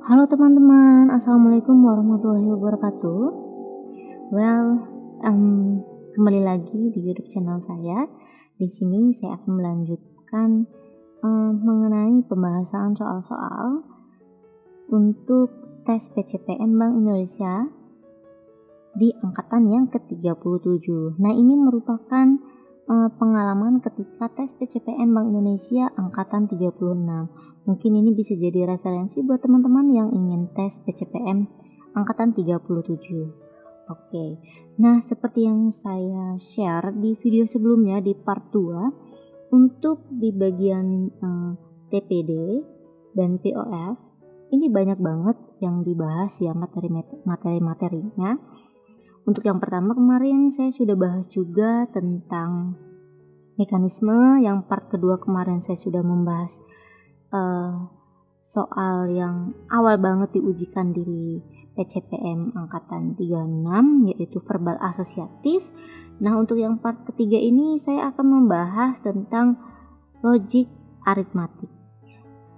Halo teman-teman, Assalamualaikum warahmatullahi wabarakatuh. Well, kembali lagi di YouTube channel saya. Di sini saya akan melanjutkan mengenai pembahasan soal-soal untuk tes PCPM Bank Indonesia di angkatan yang ke-37. Nah, ini merupakan pengalaman ketika tes PCPM Bank Indonesia angkatan 36. Mungkin ini bisa jadi referensi buat teman-teman yang ingin tes PCPM angkatan 37. Oke. Nah, seperti yang saya share di video sebelumnya di part 2, untuk di bagian TPD dan POF, ini banyak banget yang dibahas ya materi-materinya. Untuk yang pertama kemarin saya sudah bahas juga tentang mekanisme, yang part kedua kemarin saya sudah membahas soal yang awal banget diujikan di PCPM angkatan 36, yaitu verbal asosiatif. Nah, untuk yang part ketiga ini saya akan membahas tentang logik aritmatik.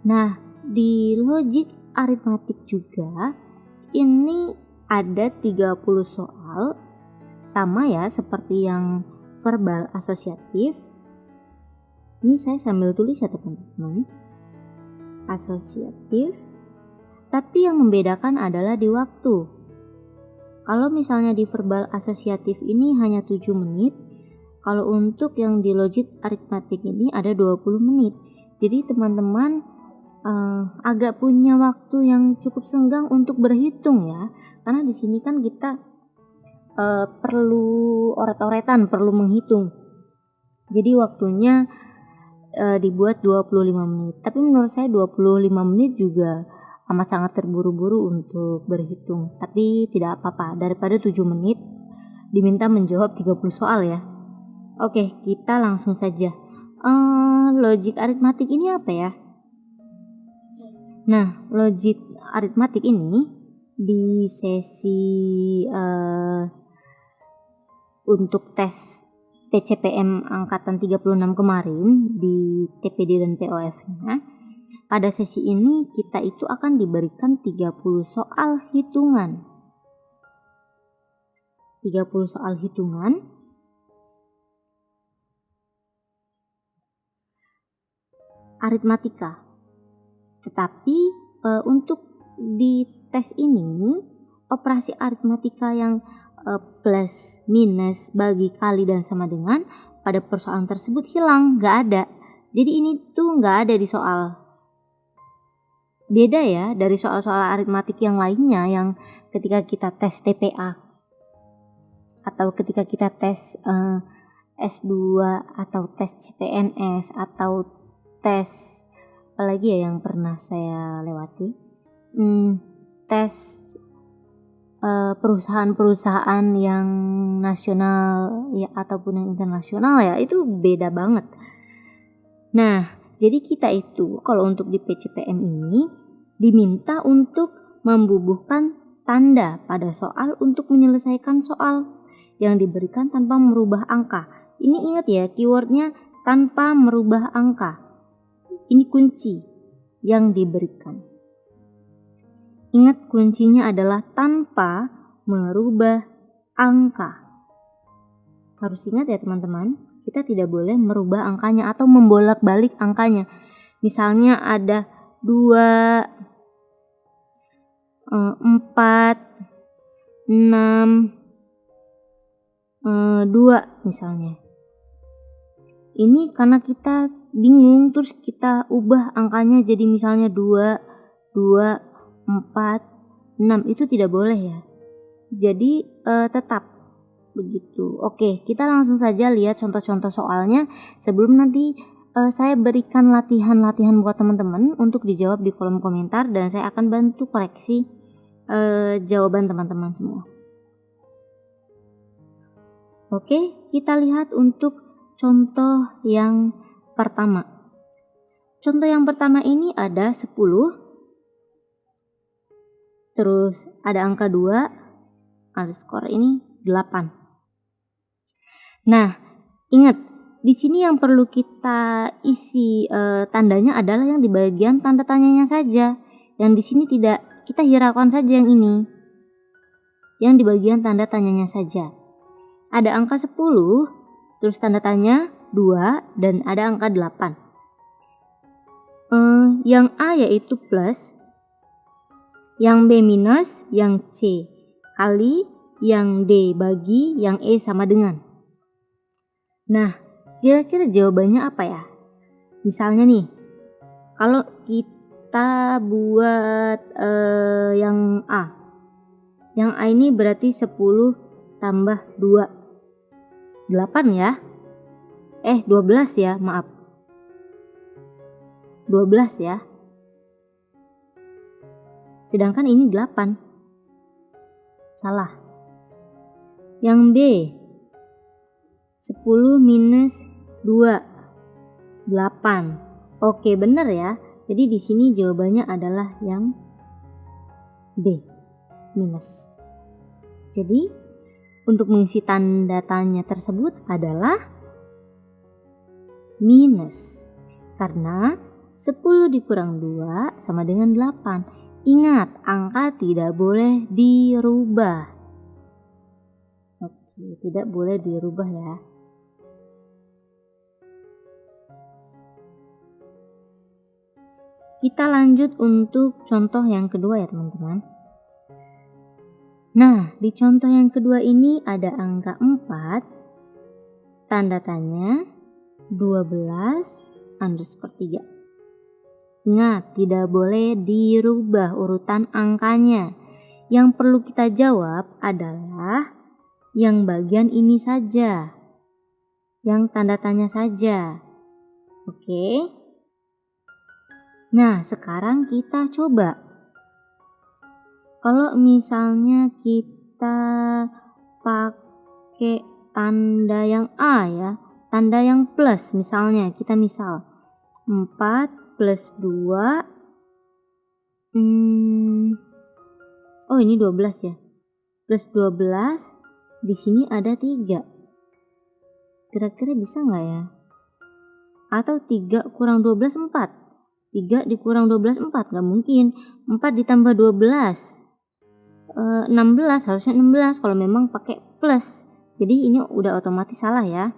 Nah, di logik aritmatik juga ini ada 30 soal, sama ya seperti yang verbal asosiatif. Ini saya sambil tulis ya teman-teman. Asosiatif, tapi yang membedakan adalah di waktu. Kalau misalnya di verbal asosiatif ini hanya 7 menit, kalau untuk yang di logik aritmatik ini ada 20 menit. Jadi teman-teman agak punya waktu yang cukup senggang untuk berhitung ya, karena di sini kan kita perlu oret-oretan, perlu menghitung. Jadi waktunya dibuat 25 menit. Tapi menurut saya 25 menit juga amat sangat terburu-buru untuk berhitung. Tapi tidak apa-apa, daripada 7 menit diminta menjawab 30 soal ya. Oke, kita langsung saja. Logik aritmatik ini apa ya? Nah, logik aritmatik ini di sesi untuk tes PCPM angkatan 36 kemarin di TPD dan POF-nya, pada sesi ini kita itu akan diberikan 30 soal hitungan. 30 soal hitungan aritmatika. Tetapi untuk di tes ini operasi aritmatika yang plus, minus, bagi, kali, dan sama dengan pada persoalan tersebut hilang, nggak ada. Jadi ini tuh nggak ada di soal. Beda ya dari soal-soal aritmatik yang lainnya yang ketika kita tes TPA atau ketika kita tes S2 atau tes CPNS atau tes apalagi ya yang pernah saya lewati, tes perusahaan-perusahaan yang nasional ya ataupun yang internasional ya, itu beda banget. Nah, jadi kita itu kalau untuk di PCPM ini diminta untuk membubuhkan tanda pada soal untuk menyelesaikan soal yang diberikan tanpa merubah angka. Ini ingat ya, keywordnya tanpa merubah angka. Ini kunci yang diberikan. Ingat, kuncinya adalah tanpa merubah angka. Harus ingat ya teman-teman, kita tidak boleh merubah angkanya atau membolak-balik angkanya. Misalnya ada 2, 4, 6, 2 misalnya. Ini karena kita bingung, terus kita ubah angkanya jadi misalnya 2, 4, 6, itu tidak boleh ya. Jadi tetap begitu. Oke, kita langsung saja lihat contoh-contoh soalnya sebelum nanti saya berikan latihan-latihan buat teman-teman untuk dijawab di kolom komentar, dan saya akan bantu koreksi jawaban teman-teman semua. Oke, kita lihat untuk contoh yang pertama. Contoh yang pertama ini ada 10, terus ada angka 2, ada skor ini 8. Nah, ingat, di sini yang perlu kita isi tandanya adalah yang di bagian tanda tanyanya saja. Yang di sini tidak kita hiraukan saja yang ini. Yang di bagian tanda tanyanya saja. Ada angka 10, terus tanda tanya 2, dan ada angka 8. Yang A yaitu plus, yang B minus, yang C kali, yang D bagi, yang E sama dengan. Nah, kira-kira jawabannya apa ya? Misalnya nih, kalau kita buat yang A. Yang A ini berarti 10 tambah 2. 8 ya. 12 ya, maaf. 12 ya. Sedangkan ini 8. Salah. Yang B. 10 minus 2. 8. Oke, benar ya. Jadi di sini jawabannya adalah yang B, minus. Jadi untuk mengisi tanda tanya tersebut adalah minus. Karena 10 dikurang 2 sama dengan 8. Ingat, angka tidak boleh dirubah. Oke, tidak boleh dirubah ya. Kita lanjut untuk contoh yang kedua ya teman-teman. Nah, di contoh yang kedua ini ada angka 4, tanda tanya 12_3. Ingat, tidak boleh dirubah urutan angkanya. Yang perlu kita jawab adalah yang bagian ini saja, yang tanda tanya saja. Oke. Nah, sekarang kita coba. Kalau misalnya kita pakai tanda yang A ya, tanda yang plus, misalnya kita misal 4 plus 2, ini 12 ya, plus 12, di sini ada 3. Kira-kira bisa nggak ya? Atau 3 kurang 12, 4. 3 dikurang 12, 4. Nggak mungkin. 4 ditambah 12, 16, harusnya 16 kalau memang pakai plus. Jadi ini udah otomatis salah ya.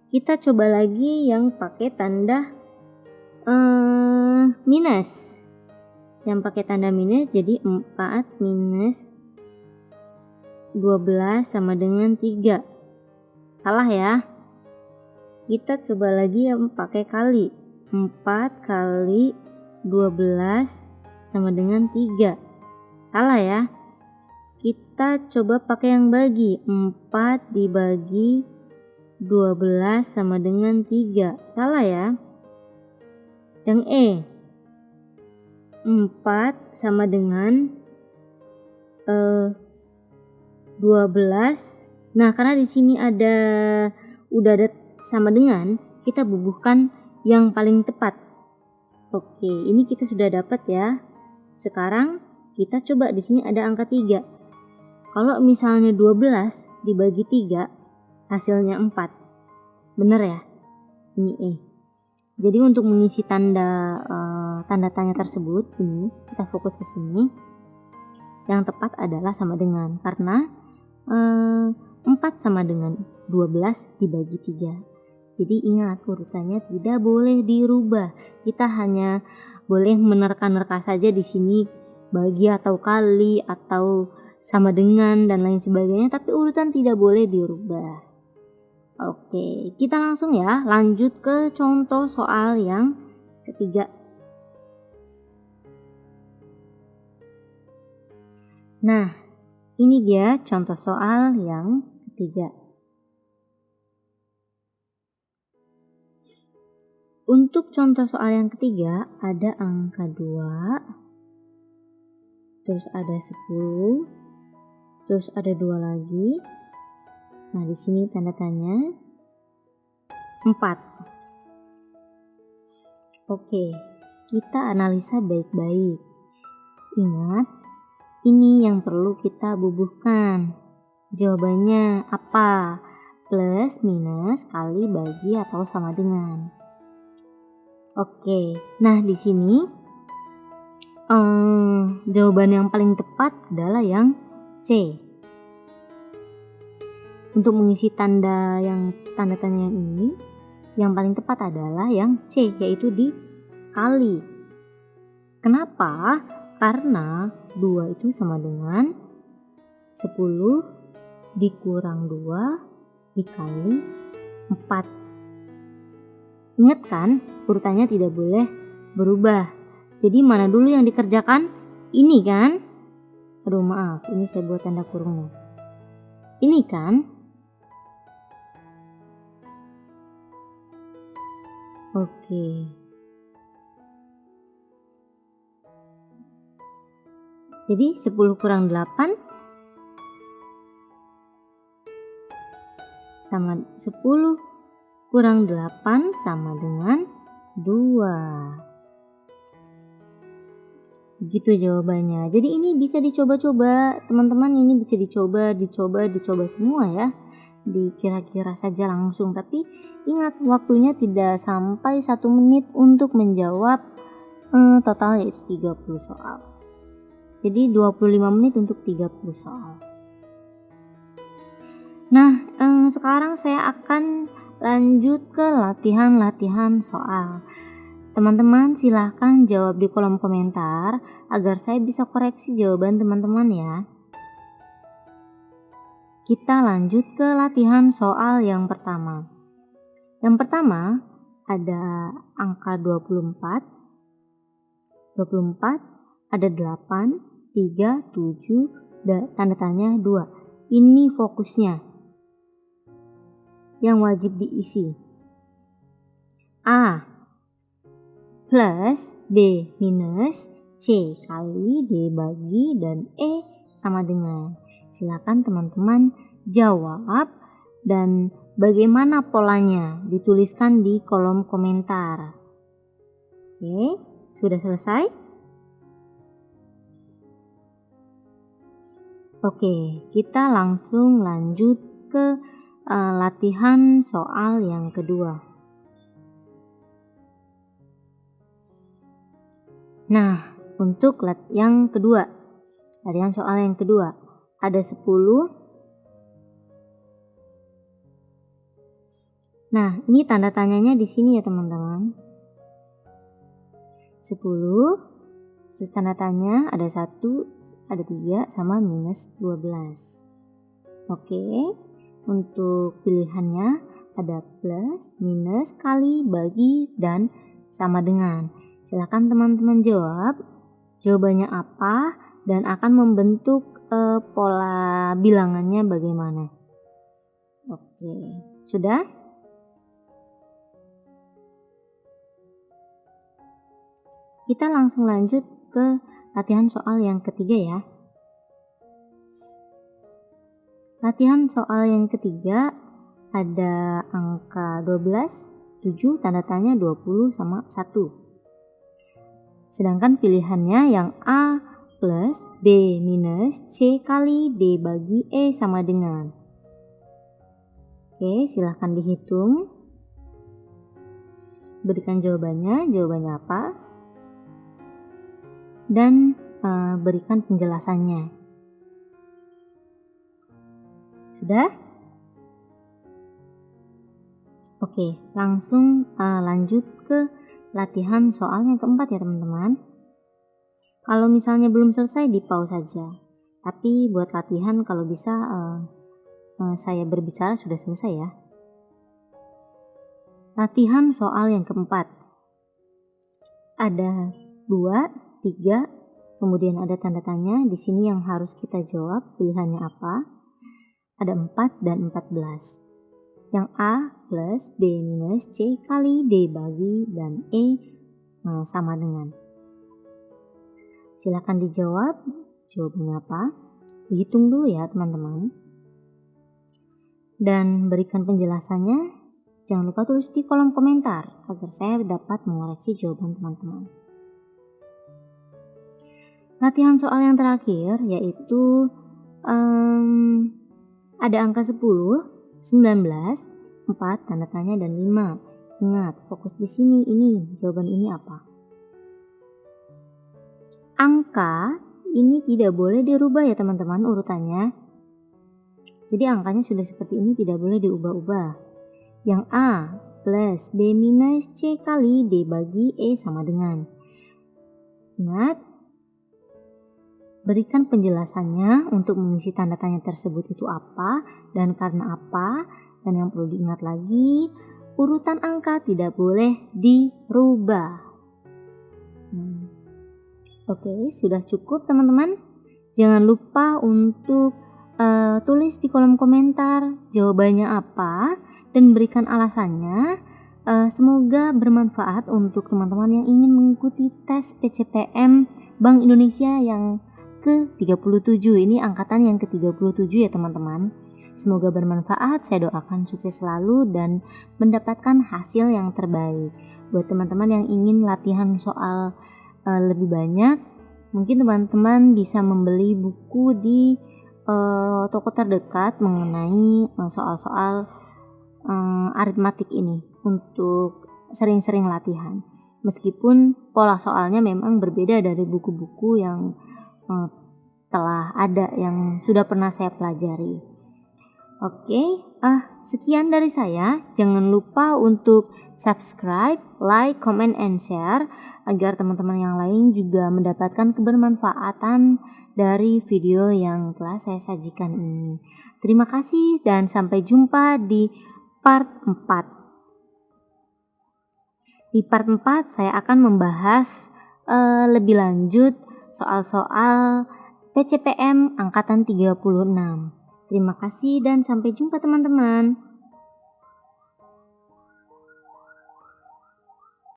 Kita coba lagi yang pakai tanda minus. Yang pakai tanda minus, jadi 4 minus 12 sama dengan 3. Salah ya. Kita coba lagi yang pakai kali. 4 kali 12 sama dengan 3. Salah ya. Kita coba pakai yang bagi. 4 dibagi 12 sama dengan 3. Salah ya. Yang E. 4 sama dengan 12. Nah, karena di sini udah ada sama dengan, kita bubuhkan yang paling tepat. Oke, ini kita sudah dapat ya. Sekarang kita coba, di sini ada angka 3. Kalau misalnya 12 dibagi 3, hasilnya 4. Benar ya? Ini E. Jadi untuk mengisi tanda tanya tersebut, ini kita fokus ke sini. Yang tepat adalah sama dengan, karena 4 sama dengan 12 dibagi 3. Jadi ingat, urutannya tidak boleh dirubah. Kita hanya boleh menerka-nerka saja di sini bagi atau kali atau sama dengan dan lain sebagainya, tapi urutan tidak boleh dirubah. Oke, kita langsung ya lanjut ke contoh soal yang ketiga. Nah, ini dia contoh soal yang ketiga. Untuk contoh soal yang ketiga ada angka 2, terus ada 10, terus ada 2 lagi. Nah, di sini tanda tanya 4. Oke, kita analisa baik-baik. Ingat, ini yang perlu kita bubuhkan. Jawabannya apa? Plus, minus, kali, bagi, atau sama dengan. Oke, nah di sini jawaban yang paling tepat adalah yang C. Untuk mengisi tanda tanya yang ini, yang paling tepat adalah yang C, yaitu dikali. Kenapa? Karena 2 itu sama dengan 10 dikurang 2 dikali 4. Ingat kan, urutannya tidak boleh berubah. Jadi mana dulu yang dikerjakan? Ini kan? Aduh maaf, ini saya buat tanda kurungnya. Ini kan? Oke. Jadi 10 kurang 8 sama 10 kurang 8 sama dengan 2. Begitu jawabannya. Jadi ini bisa dicoba-coba, teman-teman, ini bisa dicoba semua ya. Dikira-kira saja langsung, tapi ingat waktunya tidak sampai 1 menit untuk menjawab total yaitu 30 soal. Jadi 25 menit untuk 30 soal. Nah, sekarang saya akan lanjut ke latihan-latihan soal. Teman-teman silahkan jawab di kolom komentar agar saya bisa koreksi jawaban teman-teman ya. Kita lanjut ke latihan soal yang pertama. Yang pertama ada angka 24, ada 8, 3, 7, tanda tanya 2. Ini fokusnya yang wajib diisi. A plus B minus C kali D bagi dan E sama dengan. Silakan teman-teman jawab dan bagaimana polanya dituliskan di kolom komentar. Oke, sudah selesai? Oke, kita langsung lanjut ke latihan soal yang kedua. Nah, untuk latihan soal yang kedua ada 10. Nah, ini tanda tanyanya di sini ya teman-teman. 10, terus tanda tanya ada 1, ada 3 sama minus 12. Oke, untuk pilihannya ada plus, minus, kali, bagi, dan sama dengan. Silakan teman-teman jawab jawabannya apa dan akan membentuk pola bilangannya bagaimana. Oke, sudah? Kita langsung lanjut ke latihan soal yang ketiga ya. Latihan soal yang ketiga ada angka 12, 7, tanda tanya 20 sama 1. Sedangkan pilihannya yang A plus B minus C kali D bagi E sama dengan. Oke, silahkan dihitung. Berikan jawabannya apa? Dan berikan penjelasannya. Sudah? Oke, langsung lanjut ke latihan soal yang keempat ya teman-teman. Kalau misalnya belum selesai di pause saja. Tapi buat latihan kalau bisa saya berbicara sudah selesai ya. Latihan soal yang keempat. Ada 2, 3, kemudian ada tanda tanya. Di sini yang harus kita jawab pilihannya apa? Ada 4 dan 14. Yang A plus B minus C kali D bagi dan E sama dengan. Silakan dijawab jawabannya apa. Dihitung dulu ya teman-teman. Dan berikan penjelasannya. Jangan lupa tulis di kolom komentar agar saya dapat mengoreksi jawaban teman-teman. Latihan soal yang terakhir yaitu ada angka 10, 19, 4, tanda tanya dan 5. Ingat, fokus di sini ini, jawaban ini apa? Angka ini tidak boleh dirubah ya teman-teman urutannya. Jadi angkanya sudah seperti ini, tidak boleh diubah-ubah. Yang A plus B minus C kali D bagi E sama dengan. Ingat, berikan penjelasannya untuk mengisi tanda tanya tersebut itu apa dan karena apa. Dan yang perlu diingat lagi, urutan angka tidak boleh dirubah. Oke, sudah cukup teman-teman. Jangan lupa untuk tulis di kolom komentar jawabannya apa dan berikan alasannya. Semoga bermanfaat untuk teman-teman yang ingin mengikuti tes PCPM Bank Indonesia yang ke-37. Ini angkatan yang ke-37 ya teman-teman. Semoga bermanfaat, saya doakan sukses selalu dan mendapatkan hasil yang terbaik. Buat teman-teman yang ingin latihan soal lebih banyak, mungkin teman-teman bisa membeli buku di toko terdekat mengenai soal-soal aritmatik ini untuk sering-sering latihan. Meskipun pola soalnya memang berbeda dari buku-buku yang telah ada yang sudah pernah saya pelajari. Oke, sekian dari saya. Jangan lupa untuk subscribe, like, comment, and share agar teman-teman yang lain juga mendapatkan kebermanfaatan dari video yang telah saya sajikan ini. Terima kasih dan sampai jumpa di part 4. Di part 4 saya akan membahas lebih lanjut soal-soal PCPM angkatan 36. Terima kasih dan sampai jumpa teman-teman.